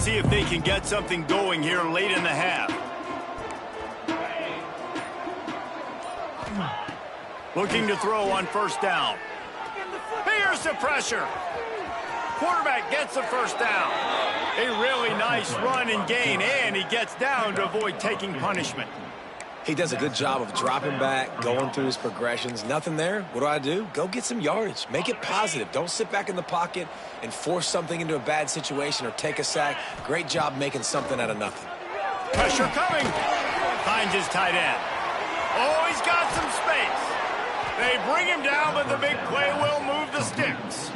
see if they can get something going here late in the half. Looking to throw on first down. Here's the pressure. Quarterback gets the first down. A really nice run and gain, and he gets down to avoid taking punishment. He does a good job of dropping back, going through his progressions. Nothing there. What do? Go get some yardage. Make it positive. Don't sit back in the pocket and force something into a bad situation or take a sack. Great job making something out of nothing. Pressure coming. Finds his tight end. Oh, he's got some space. They bring him down, but the big play will move the sticks.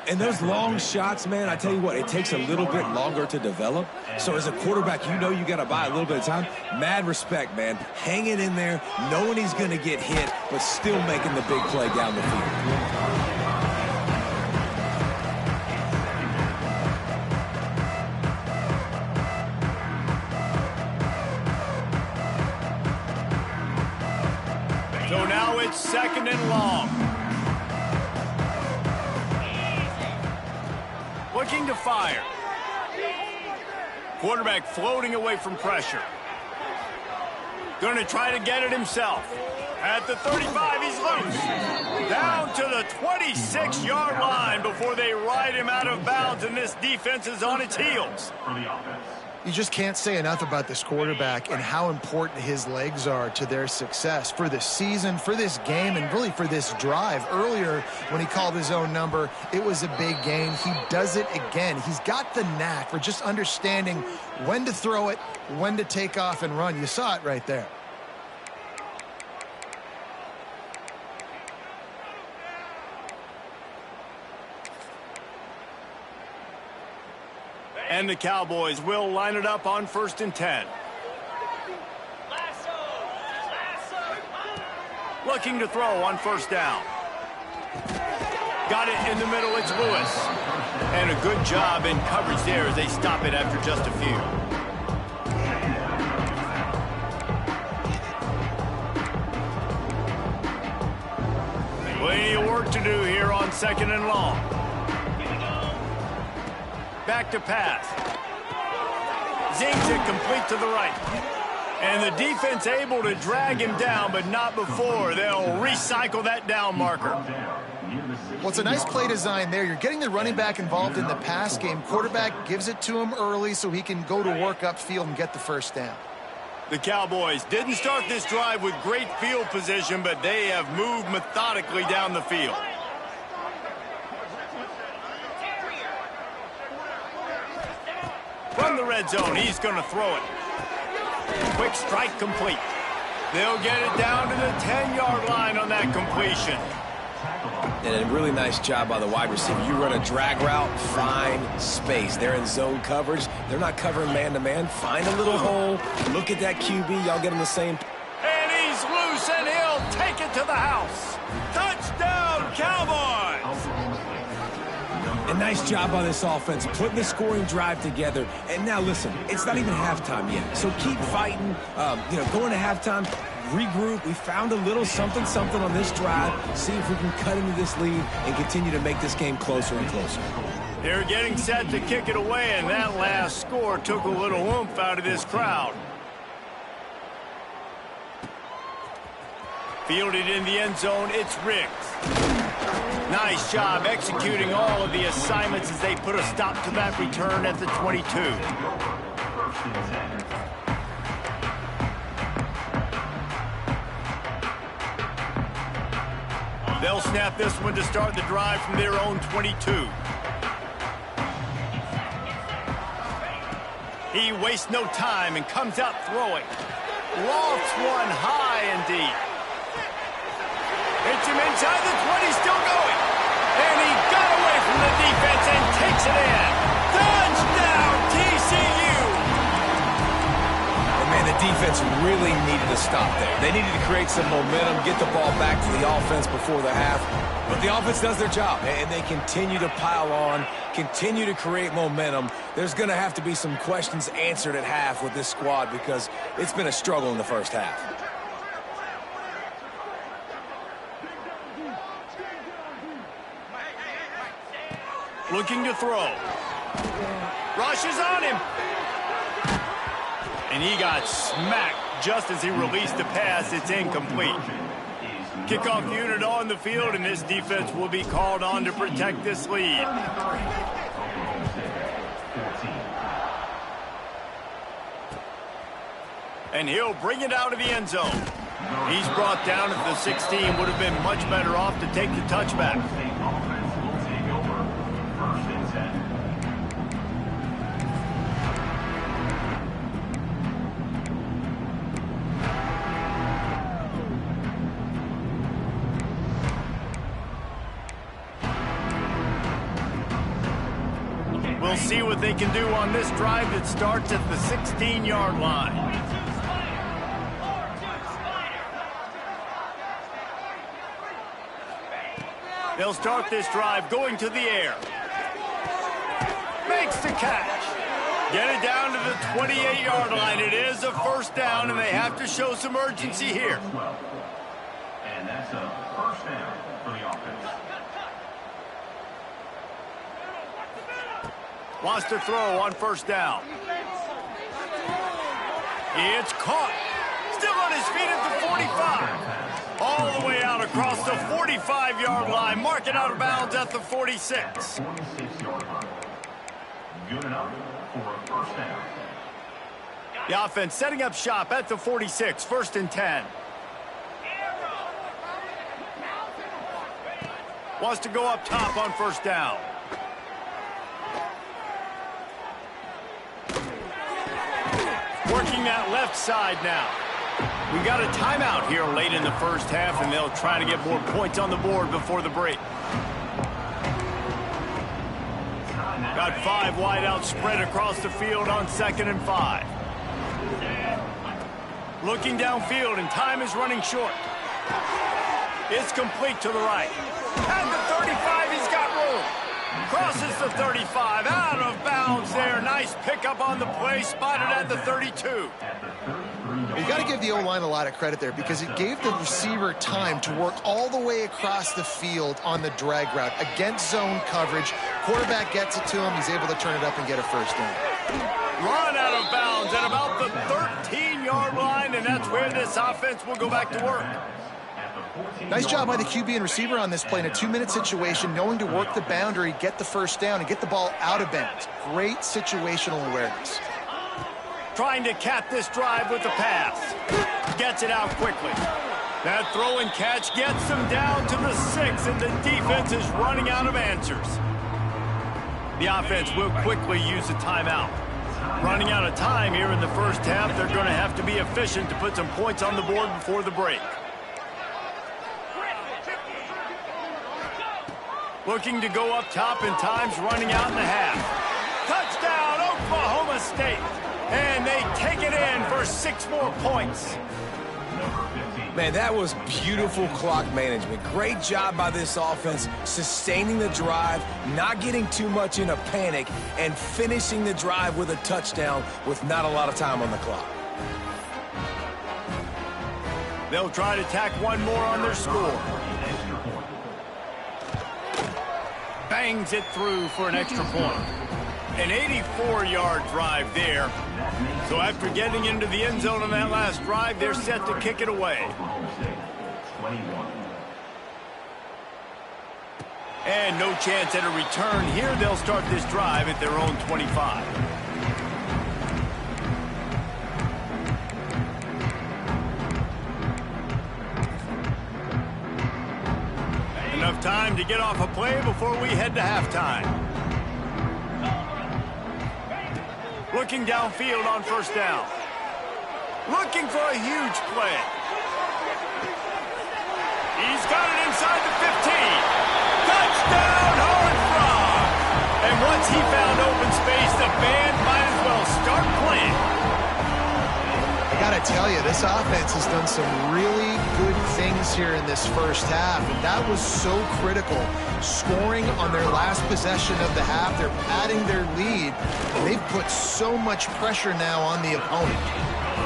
And those long shots, man, I tell you what, it takes a little bit longer to develop. So as a quarterback, you know you got to buy a little bit of time. Mad respect, man. Hanging in there, knowing he's going to get hit, but still making the big play down the field. So now it's second and long. Looking to fire. Quarterback floating away from pressure. Going to try to get it himself. At the 35, he's loose. Down to the 26-yard line before they ride him out of bounds, and this defense is on its heels. You just can't say enough about this quarterback and how important his legs are to their success for this season, for this game, and really for this drive. Earlier, when he called his own number, it was a big gain. He does it again. He's got the knack for just understanding when to throw it, when to take off and run. You saw it right there. And the Cowboys will line it up on 1st and 10. Looking to throw on first down. Got it in the middle, it's Lewis. And a good job in coverage there as they stop it after just a few. Plenty of work to do here on 2nd and long. Back to pass. Zings it complete to the right. And the defense able to drag him down, but not before. They'll recycle that down marker. Well, it's a nice play design there. You're getting the running back involved in the pass game. Quarterback gives it to him early so he can go to work upfield and get the first down. The Cowboys didn't start this drive with great field position, but they have moved methodically down the field. From the red zone, he's going to throw it. Quick strike complete. They'll get it down to the 10-yard line on that completion. And a really nice job by the wide receiver. You run a drag route, find space. They're in zone coverage. They're not covering man-to-man. Find a little hole. Look at that QB. Y'all get him the same. And he's loose, and he'll take it to the house. Touchdown, Cowboys! A nice job by this offense, putting the scoring drive together. And now, listen, it's not even halftime yet. So keep fighting, going to halftime, regroup. We found a little something on this drive. See if we can cut into this lead and continue to make this game closer and closer. They're getting set to kick it away, and that last score took a little oomph out of this crowd. Fielded in the end zone, it's Riggs. Nice job executing all of the assignments as they put a stop to that return at the 22. They'll snap this one to start the drive from their own 22. He wastes no time and comes out throwing. Lofts one high and deep. Hits him inside the 20, still going. And he got away from the defense and takes it in. Touchdown, TCU! And man, the defense really needed to stop there. They needed to create some momentum, get the ball back to the offense before the half. But the offense does their job, and they continue to pile on, continue to create momentum. There's going to have to be some questions answered at half with this squad because it's been a struggle in the first half. Looking to throw. Rushes on him. And he got smacked just as he released the pass. It's incomplete. Kickoff unit on the field, and this defense will be called on to protect this lead. And he'll bring it out of the end zone. He's brought down at the 16. Would have been much better off to take the touchback. We'll see what they can do on this drive that starts at the 16-yard line. They'll start this drive going to the air. Makes the catch. Get it down to the 28-yard line. It is a first down, and they have to show some urgency here. And that's a first down for the offense. Wants to throw on first down. It's caught. Still on his feet at the 45. All the way out across the 45-yard line. Mark it out of bounds at the 46. 46-yard line. Good enough for a first down. The offense setting up shop at the 46. First and 10. Wants to go up top on first down. Working that left side now. We got a timeout here late in the first half, and they'll try to get more points on the board before the break. Got 5 wide out spread across the field on 2nd and 5. Looking downfield, and time is running short. It's complete to the right. At the 35, he's got room. Crosses the 35, out of bounds there. Nice pickup on the play, spotted at the 32. You got to give the O-line a lot of credit there because it gave the receiver time to work all the way across the field on the drag route against zone coverage. Quarterback gets it to him. He's able to turn it up and get a first down. Run out of bounds at about the 13-yard line, and that's where this offense will go back to work. Nice job by the QB and receiver on this play in a 2-minute situation, knowing to work the boundary, get the first down, and get the ball out of bounds. Great situational awareness. Trying to cap this drive with the pass. Gets it out quickly. That throw and catch gets them down to the 6, and the defense is running out of answers. The offense will quickly use a timeout. Running out of time here in the first half, they're going to have to be efficient to put some points on the board before the break. Looking to go up top, and time's running out in the half. Touchdown, Oklahoma State. And they take it in for 6 more points. Man, that was beautiful clock management. Great job by this offense, sustaining the drive, not getting too much in a panic, and finishing the drive with a touchdown with not a lot of time on the clock. They'll try to tack one more on their score. Bangs it through for an extra point. An 84-yard drive there. So after getting into the end zone on that last drive, they're set to kick it away. And no chance at a return here. They'll start this drive at their own 25. Enough time to get off a play before we head to halftime. Looking downfield on first down. Looking for a huge play. He's got it inside the 15. Touchdown, Horned Frog. And once he found open space, the band might as well start playing. I got to tell you, this offense has done some really good things here in this first half, and that was so critical. Scoring on their last possession of the half, they're padding their lead, and they've put so much pressure now on the opponent.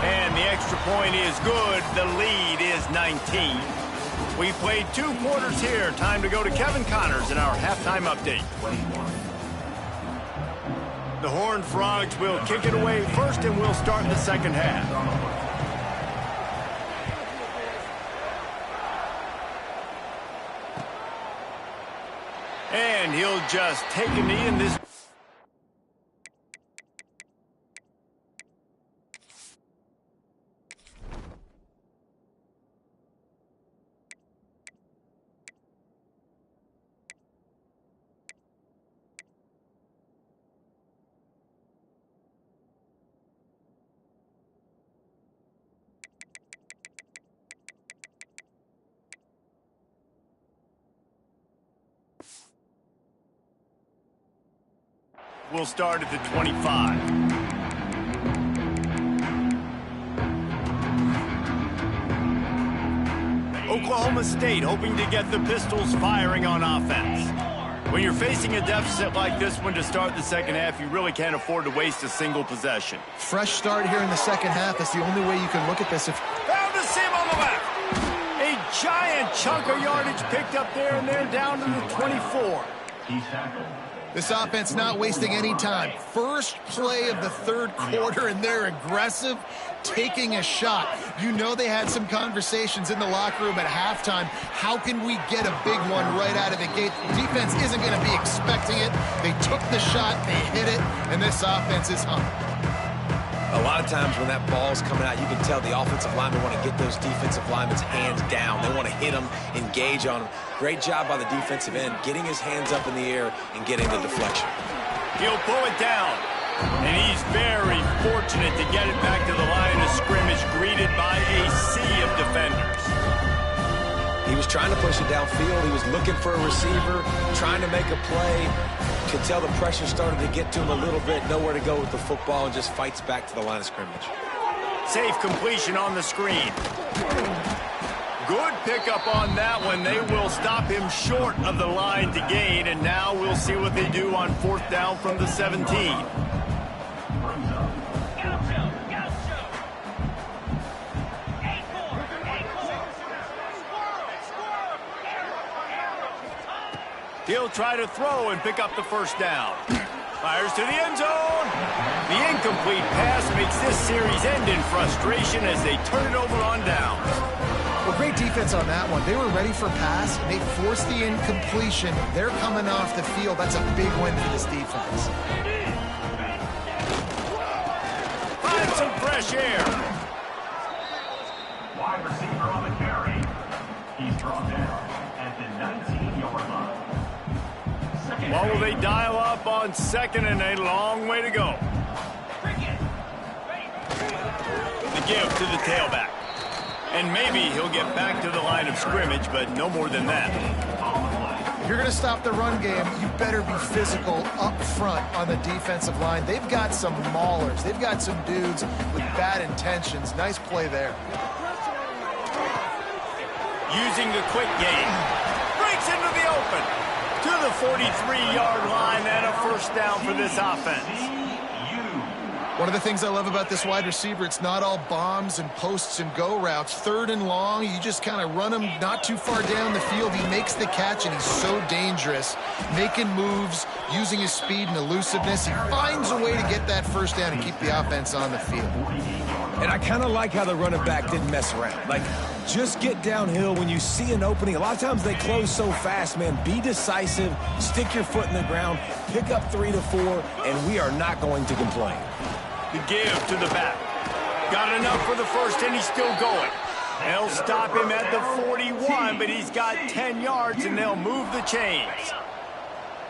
And the extra point is good. The lead is 19. We played 2 quarters here. Time to go to Kevin Connors in our halftime update. The Horned Frogs will kick it away first, and we'll start the second half. And he'll just take a knee in this. We'll start at the 25. Oklahoma State hoping to get the Pistols firing on offense. When you're facing a deficit like this one to start the second half, you really can't afford to waste a single possession. Fresh start here in the second half. That's the only way you can look at this. Found a seam on the left. A giant chunk of yardage picked up there, and they're down to the 24. He's tackled. This offense not wasting any time. First play of the third quarter, and they're aggressive, taking a shot. You know they had some conversations in the locker room at halftime. How can we get a big one right out of the gate? The defense isn't going to be expecting it. They took the shot, they hit it, and this offense is on. A lot of times when that ball's coming out, you can tell the offensive linemen want to get those defensive linemen's hands down. They want to hit them, engage on them. Great job by the defensive end, getting his hands up in the air and getting the deflection. He'll pull it down, and he's very fortunate to get it back to the line of scrimmage, greeted by a sea of defenders. He was trying to push it downfield. He was looking for a receiver, trying to make a play. Could tell the pressure started to get to him a little bit, nowhere to go with the football, and just fights back to the line of scrimmage. Safe completion on the screen. Good pickup on that one. They will stop him short of the line to gain, and now we'll see what they do on fourth down from the 17. He'll try to throw and pick up the first down. Fires to the end zone. The incomplete pass makes this series end in frustration as they turn it over on downs. Well, great defense on that one. They were ready for pass, and they forced the incompletion. They're coming off the field. That's a big win for this defense. Find some fresh air. Wide receiver on the carry. He's brought down at the 19-yard line. What will they dial up on second, and a long way to go? The give to the tailback. And maybe he'll get back to the line of scrimmage, but no more than that. If you're going to stop the run game, you better be physical up front on the defensive line. They've got some maulers. They've got some dudes with bad intentions. Nice play there. Using the quick game. Breaks into the open. To the 43-yard line and a first down for this offense. One of the things I love about this wide receiver, it's not all bombs and posts and go routes. Third and long, you just kind of run him not too far down the field. He makes the catch, and he's so dangerous, making moves, using his speed and elusiveness. He finds a way to get that first down and keep the offense on the field. And I kind of like how the running back didn't mess around. Like, just get downhill when you see an opening. A lot of times they close so fast, man. Be decisive, stick your foot in the ground, pick up 3 to 4, and we are not going to complain. The give to the back. Got enough for the first, and he's still going. They'll stop him at the 41, but he's got 10 yards, and they'll move the chains.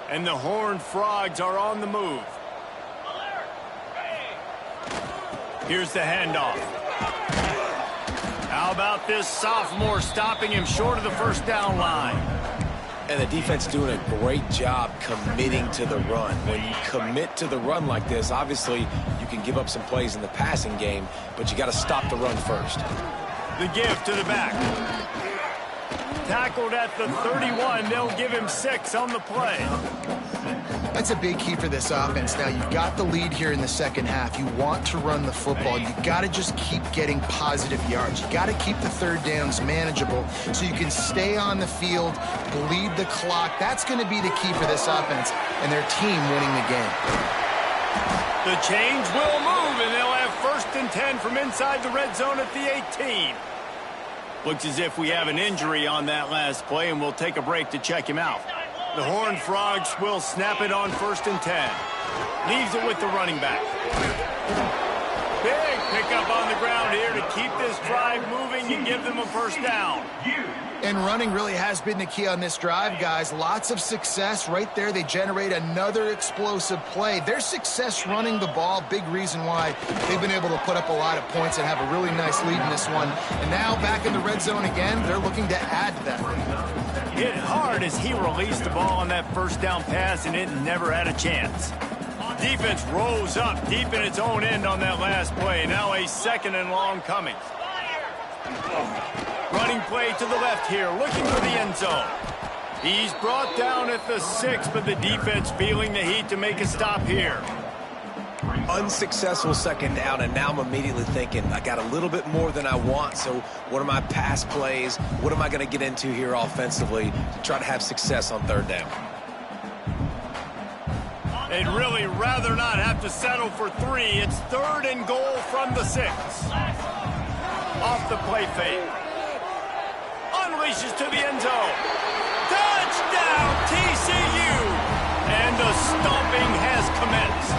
And the Horned Frogs are on the move. Here's the handoff. How about this sophomore stopping him short of the first down line? And the defense doing a great job committing to the run. When you commit to the run like this, obviously you can give up some plays in the passing game, but you got to stop the run first. The give to the back. Tackled at the 31. They'll give him 6 on the play. That's a big key for this offense. Now, you've got the lead here in the second half. You want to run the football. You got to just keep getting positive yards. You got to keep the third downs manageable so you can stay on the field, bleed the clock. That's going to be the key for this offense and their team winning the game. The change will move, and they'll have 1st and 10 from inside the red zone at the 18. Looks as if we have an injury on that last play, and we'll take a break to check him out. The Horned Frogs will snap it on 1st and 10. Leaves it with the running back. Big pickup on the ground here to keep this drive moving and give them a 1st down. And running really has been the key on this drive, guys. Lots of success right there. They generate another explosive play. Their success running the ball, big reason why they've been able to put up a lot of points and have a really nice lead in this one. And now back in the red zone again, they're looking to add that. Hit hard as he released the ball on that 1st down pass, and it never had a chance. Defense rose up deep in its own end on that last play. Now a 2nd and long coming. Running play to the left here, looking for the end zone. He's brought down at the 6, but the defense feeling the heat to make a stop here. Unsuccessful 2nd down, and now I'm immediately thinking, I got a little bit more than I want, so what are my pass plays? What am I going to get into here offensively to try to have success on 3rd down? They'd really rather not have to settle for 3. It's 3rd and goal from the 6. Off the play fake. Unleashes to the end zone. Touchdown, TCU! And the stomping has commenced.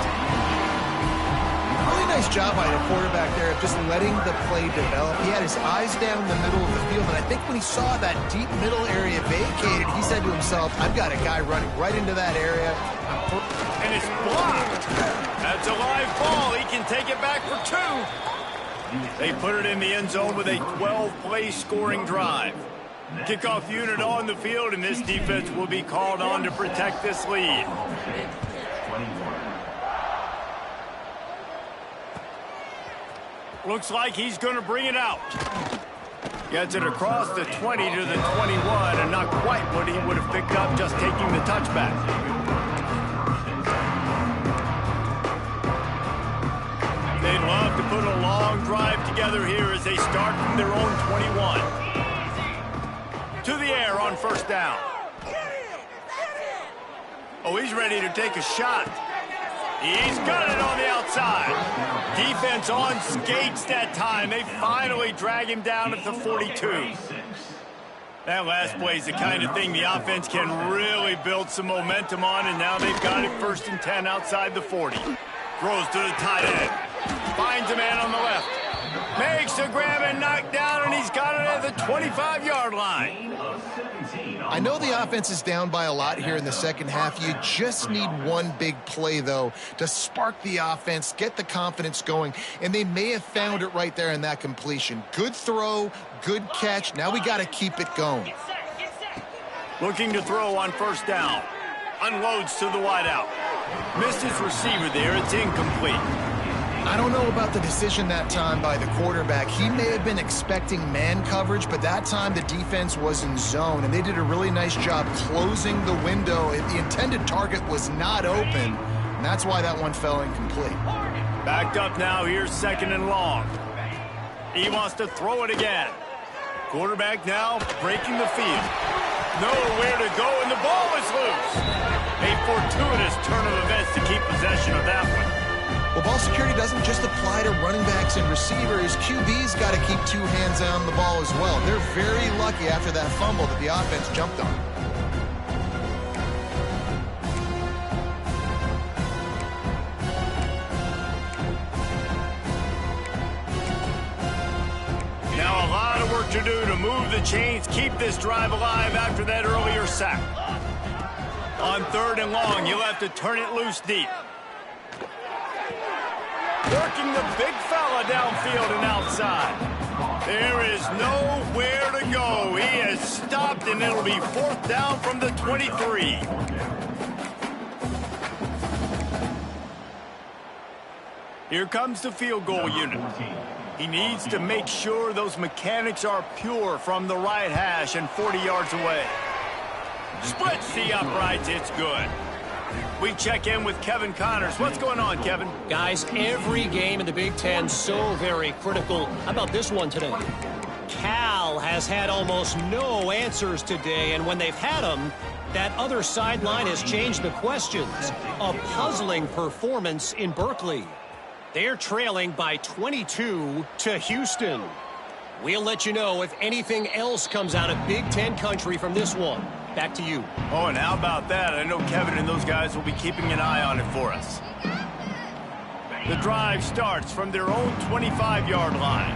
Really nice job by the quarterback there of just letting the play develop. He had his eyes down the middle of the field, and I think when he saw that deep middle area vacated, he said to himself, I've got a guy running right into that area. And it's blocked. That's a live ball. He can take it back for 2. They put it in the end zone with a 12-play scoring drive. Kickoff unit on the field, and this defense will be called on to protect this lead. Looks like he's going to bring it out. Gets it across the 20 to the 21, and not quite what he would have picked up just taking the touchback. They'd love to put a long drive together here as they start from their own 21. To the air on 1st down. Oh, he's ready to take a shot. He's got it on the outside. Defense on skates that time. They finally drag him down at the 42. That last play is the kind of thing the offense can really build some momentum on, and now they've got it 1st and 10 outside the 40. Throws to the tight end. Finds a man on the left. Makes the grab and knock down, and he's got it at the 25-yard line. I know the offense is down by a lot here in the 2nd half. You just need one big play, though, to spark the offense, get the confidence going, and they may have found it right there in that completion. Good throw, good catch. Now we got to keep it going. Looking to throw on 1st down. Unloads to the wideout. Missed his receiver there. It's incomplete. I don't know about the decision that time by the quarterback. He may have been expecting man coverage, but that time the defense was in zone, and they did a really nice job closing the window. The intended target was not open, and that's why that one fell incomplete. Backed up now. Here's 2nd and long. He wants to throw it again. Quarterback now breaking the field. Nowhere to go, and the ball is loose. A fortuitous turn of events to keep possession of that one. Well, ball security doesn't just apply to running backs and receivers. QB's got to keep 2 hands on the ball as well. They're very lucky after that fumble that the offense jumped on. Now a lot of work to do to move the chains, keep this drive alive after that earlier sack. On 3rd and long, you'll have to turn it loose deep. Working the big fella downfield and outside. There is nowhere to go. He has stopped, and it'll be 4th down from the 23. Here comes the field goal unit. He needs to make sure those mechanics are pure from the right hash and 40 yards away. Splits the uprights. It's good. We check in with Kevin Connors. What's going on, Kevin? Guys, every game in the Big Ten so very critical. How about this one today? Cal has had almost no answers today, and when they've had them, That other sideline has changed the questions. A puzzling performance in Berkeley. They're trailing by 22 to Houston. We'll let you know if anything else comes out of Big Ten country from this one. Back to you. Oh, and how about that? I know Kevin and those guys will be keeping an eye on it for us. The drive starts from their own 25-yard line.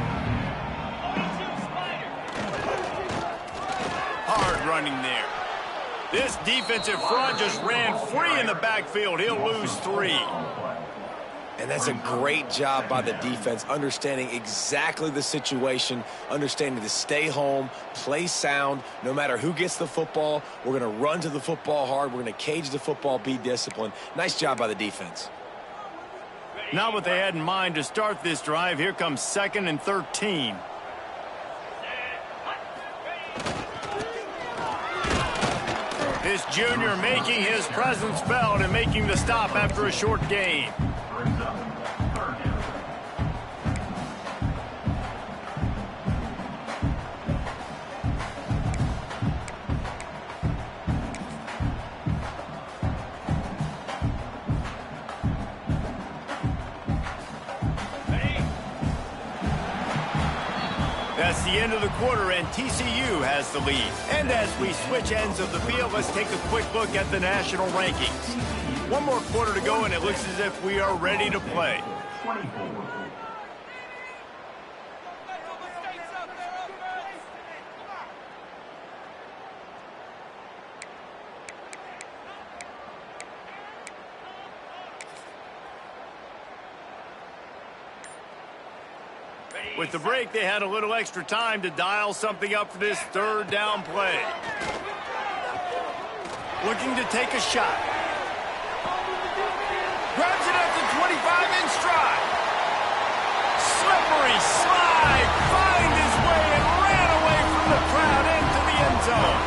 Hard running there. This defensive front just ran free in the backfield. He'll lose 3. And that's a great job by the defense, understanding exactly the situation, understanding to stay home, play sound, no matter who gets the football. We're going to run to the football hard. We're going to cage the football, be disciplined. Nice job by the defense. Not what they had in mind to start this drive. Here comes 2nd and 13. This junior making his presence felt and making the stop after a short gain. That's the end of the quarter, and TCU has the lead. And as we switch ends of the field, let's take a quick look at the national rankings. One more quarter to go, and it looks as if we are ready to play. 24. With the break, they had a little extra time to dial something up for this 3rd down play. Looking to take a shot. Grabs it at the 25 in stride. Slippery slide. Find his way and ran away from the crowd into the end zone.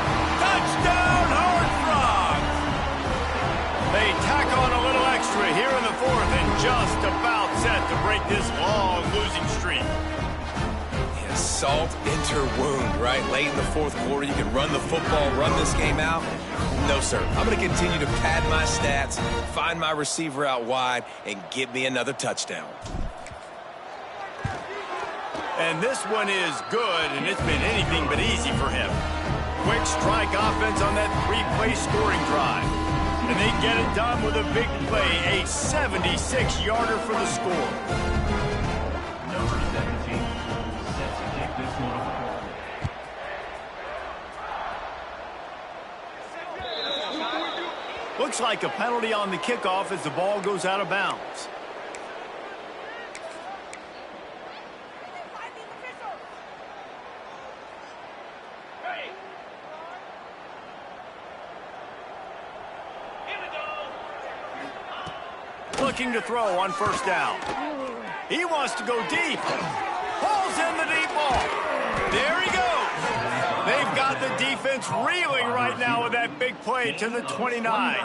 Touchdown, Horned Frogs. They tack on a little extra here in the 4th and just about set to break this long losing streak. Salt enter wound, right? Late in the 4th quarter, you can run the football, run this game out. No, sir. I'm going to continue to pad my stats, find my receiver out wide, and get me another touchdown. And this one is good, and it's been anything but easy for him. Quick strike offense on that 3-play scoring drive. And they get it done with a big play, a 76-yarder for the score. Number 17. This one over. Looks like a penalty on the kickoff as the ball goes out of bounds. Looking to throw on 1st down. He wants to go deep. Pulls in the deep ball. There he goes. They've got the defense reeling right now with that big play to the 29.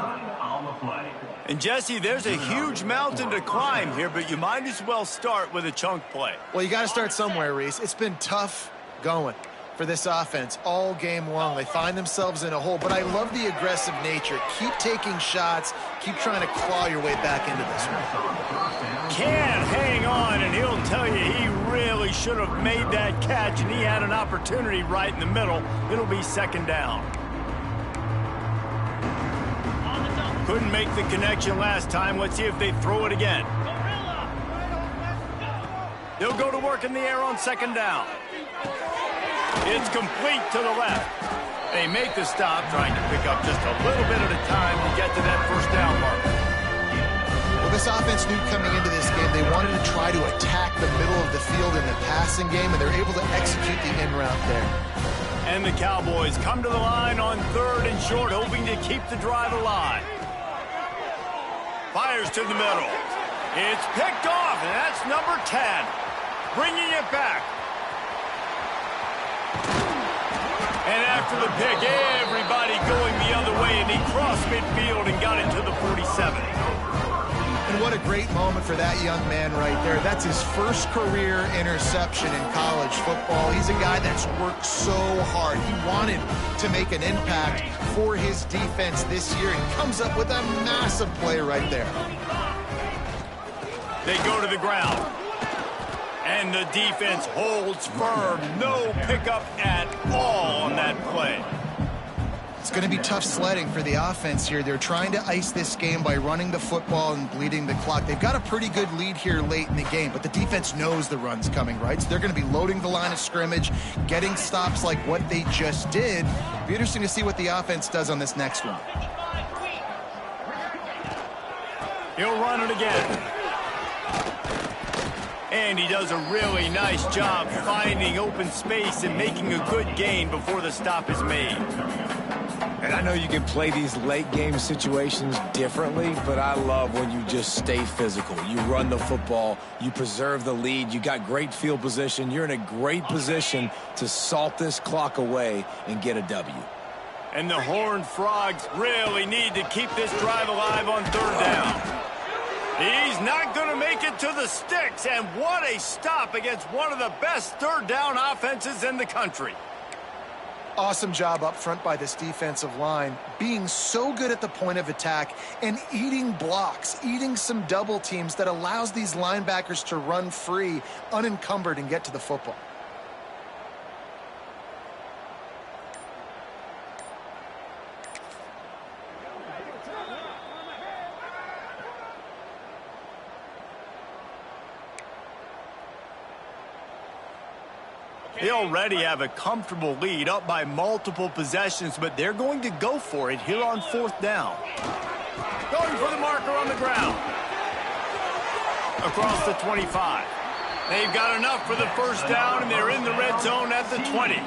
And Jesse, there's a huge mountain to climb here, but you might as well start with a chunk play. Well, you got to start somewhere, Reese. It's been tough going for this offense all game long. They find themselves in a hole, but I love the aggressive nature. Keep taking shots. Keep trying to claw your way back into this one. Can't hang on, and he'll tell you he really should have made that catch, and he had an opportunity right in the middle. It'll be 2nd down. Couldn't make the connection last time. Let's see if they throw it again. They'll go to work in the air on 2nd down. It's complete to the left. They make the stop, trying to pick up just a little bit at a time to get to that 1st down mark. Well, this offense knew coming into this game they wanted to try to attack the middle of the field in the passing game, and they're able to execute the in route there. And the Cowboys come to the line on 3rd and short, hoping to keep the drive alive. Fires to the middle. It's picked off, and that's number 10. Bringing it back. And after the pick, everybody going the other way, and he crossed midfield and got it to the 47. And what a great moment for that young man right there. That's his first career interception in college football. He's a guy that's worked so hard. He wanted to make an impact for his defense this year and comes up with a massive play right there. They go to the ground. And the defense holds firm. No pickup at all on that play. It's going to be tough sledding for the offense here. They're trying to ice this game by running the football and bleeding the clock. They've got a pretty good lead here late in the game, but the defense knows the run's coming, right? So they're going to be loading the line of scrimmage, getting stops like what they just did. It'll be interesting to see what the offense does on this next one. He'll run it again. And he does a really nice job finding open space and making a good gain before the stop is made. And I know you can play these late game situations differently, but I love when you just stay physical. You run the football, you preserve the lead, you got great field position, you're in a great position to salt this clock away and get a W. And the Horned Frogs really need to keep this drive alive on third down. He's not going to make it to the sticks, and what a stop against one of the best third down offenses in the country. Awesome job up front by this defensive line, being so good at the point of attack and eating blocks, eating some double teams that allows these linebackers to run free, unencumbered, and get to the football. They already have a comfortable lead, up by multiple possessions, but they're going to go for it here on fourth down. Going for the marker on the ground. Across the 25. They've got enough for the first down, and they're in the red zone at the 20.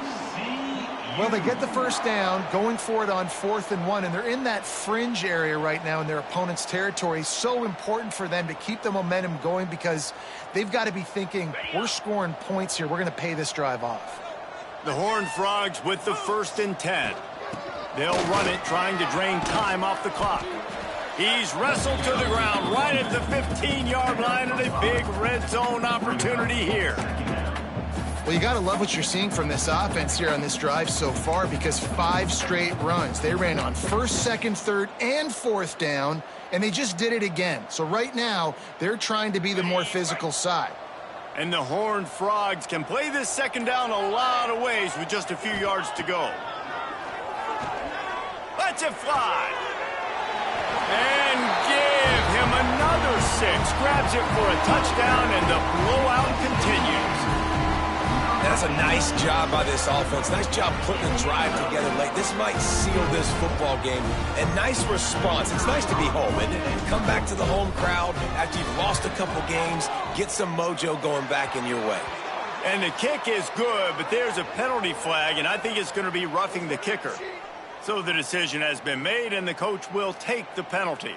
Well, they get the first down, going for it on 4th and 1, and they're in that fringe area right now in their opponent's territory. So important for them to keep the momentum going because they've got to be thinking, we're scoring points here. We're going to pay this drive off. The Horned Frogs with the 1st and 10. They'll run it, trying to drain time off the clock. He's wrestled to the ground right at the 15-yard line, and a big red zone opportunity here. Well, you got to love what you're seeing from this offense here on this drive so far because 5 straight runs. They ran on 1st, 2nd, 3rd, and 4th down, and they just did it again. So right now, they're trying to be the more physical side. And the Horned Frogs can play this second down a lot of ways with just a few yards to go. Let's it fly. And give him another 6. Grabs it for a touchdown, and the blowout continues. That's a nice job by this offense. Nice job putting the drive together late. This might seal this football game. And nice response. It's nice to be home, isn't it? Come back to the home crowd after you've lost a couple games. Get some mojo going back in your way. And the kick is good, but there's a penalty flag, and I think it's going to be roughing the kicker. So the decision has been made, and the coach will take the penalty.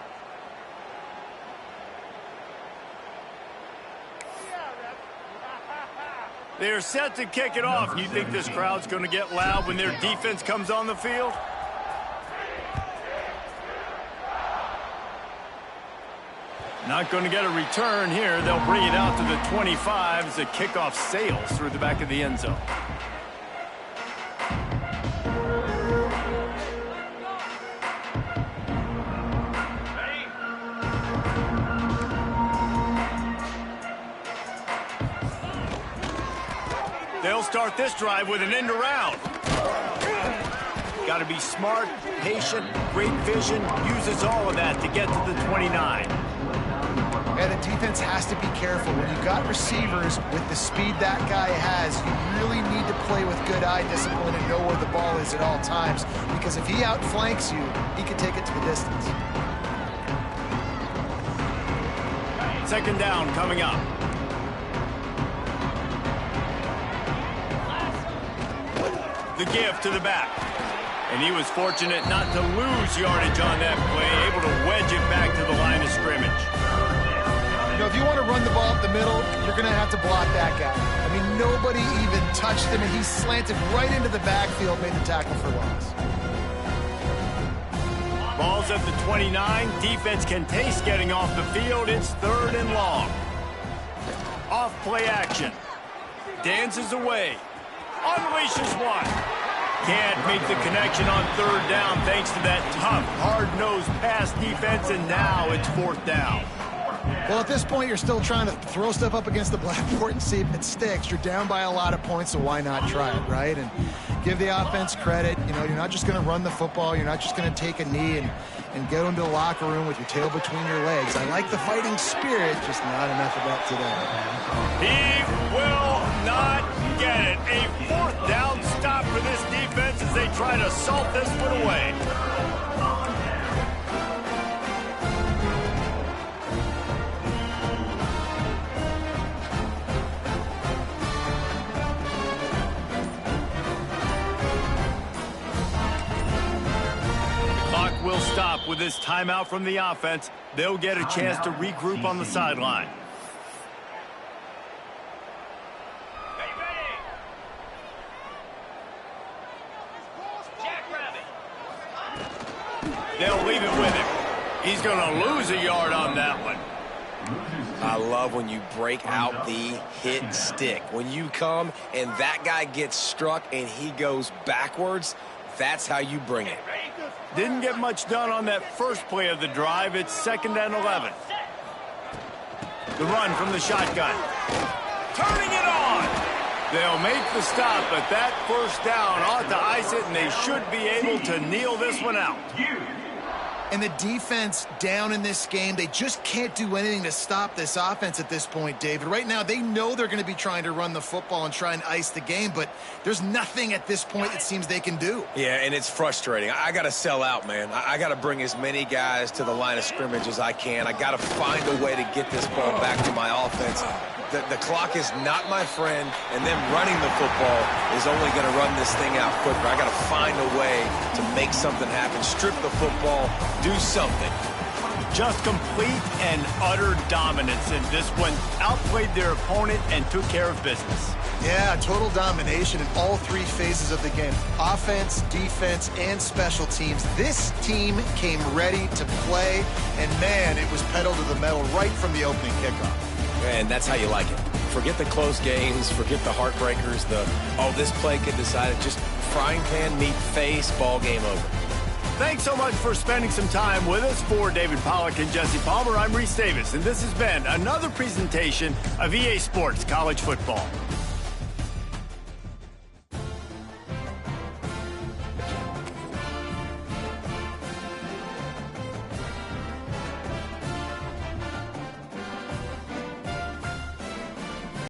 They're set to kick it off. You think this crowd's going to get loud when their defense comes on the field? Not going to get a return here. They'll bring it out to the 25 as the kickoff sails through the back of the end zone. They'll start this drive with an end around. Got to be smart, patient, great vision, uses all of that to get to the 29. And the defense has to be careful. When you've got receivers with the speed that guy has, you really need to play with good eye discipline and know where the ball is at all times. Because if he outflanks you, he can take it to the distance. Second down coming up. The give to the back. And he was fortunate not to lose yardage on that play, able to wedge it back to the line of scrimmage. You know, if you want to run the ball up the middle, you're going to have to block that guy. I mean, nobody even touched him, and he slanted right into the backfield, made the tackle for loss. Ball's at the 29. Defense can taste getting off the field. It's 3rd and long. Off play action. Dances away. Unleashes one. Can't make the connection on 3rd down thanks to that tough, hard-nosed pass defense, and now it's 4th down. Well, at this point, you're still trying to throw stuff up against the blackboard and see if it sticks. You're down by a lot of points, so why not try it, right? And give the offense credit. You know, you're not just going to run the football. You're not just going to take a knee and go into the locker room with your tail between your legs. I like the fighting spirit, just not enough of that today. He will not get it. A 4th down stop for this defense as they try to salt this one away. Will stop with this timeout from the offense. They'll get a chance to regroup on the sideline. They'll leave it with him. He's going to lose a yard on that one. I love when you break out the hit stick. When you come and that guy gets struck and he goes backwards, that's how you bring it. Didn't get much done on that first play of the drive. It's 2nd and 11. The run from the shotgun. Turning it on. They'll make the stop, but that 1st down ought to ice it, and they should be able to kneel this one out. And the defense down in this game, they just can't do anything to stop this offense at this point, David. Right now, they know they're going to be trying to run the football and try and ice the game, but there's nothing at this point it seems they can do. Yeah, and it's frustrating. I got to sell out, man. I got to bring as many guys to the line of scrimmage as I can. I got to find a way to get this ball back to my offense. The clock is not my friend, and them running the football is only going to run this thing out quicker. I got to find a way to make something happen, strip the football, do something. Just complete and utter dominance in this one. Outplayed their opponent and took care of business. Yeah, total domination in all 3 phases of the game. Offense, defense, and special teams. This team came ready to play, and man, it was pedal to the metal right from the opening kickoff. And that's how you like it. Forget the close games, forget the heartbreakers, this play could decide it. Just frying pan, meat face, ball game over. Thanks so much for spending some time with us. For David Pollack and Jesse Palmer, I'm Reese Davis, and this has been another presentation of EA Sports College Football.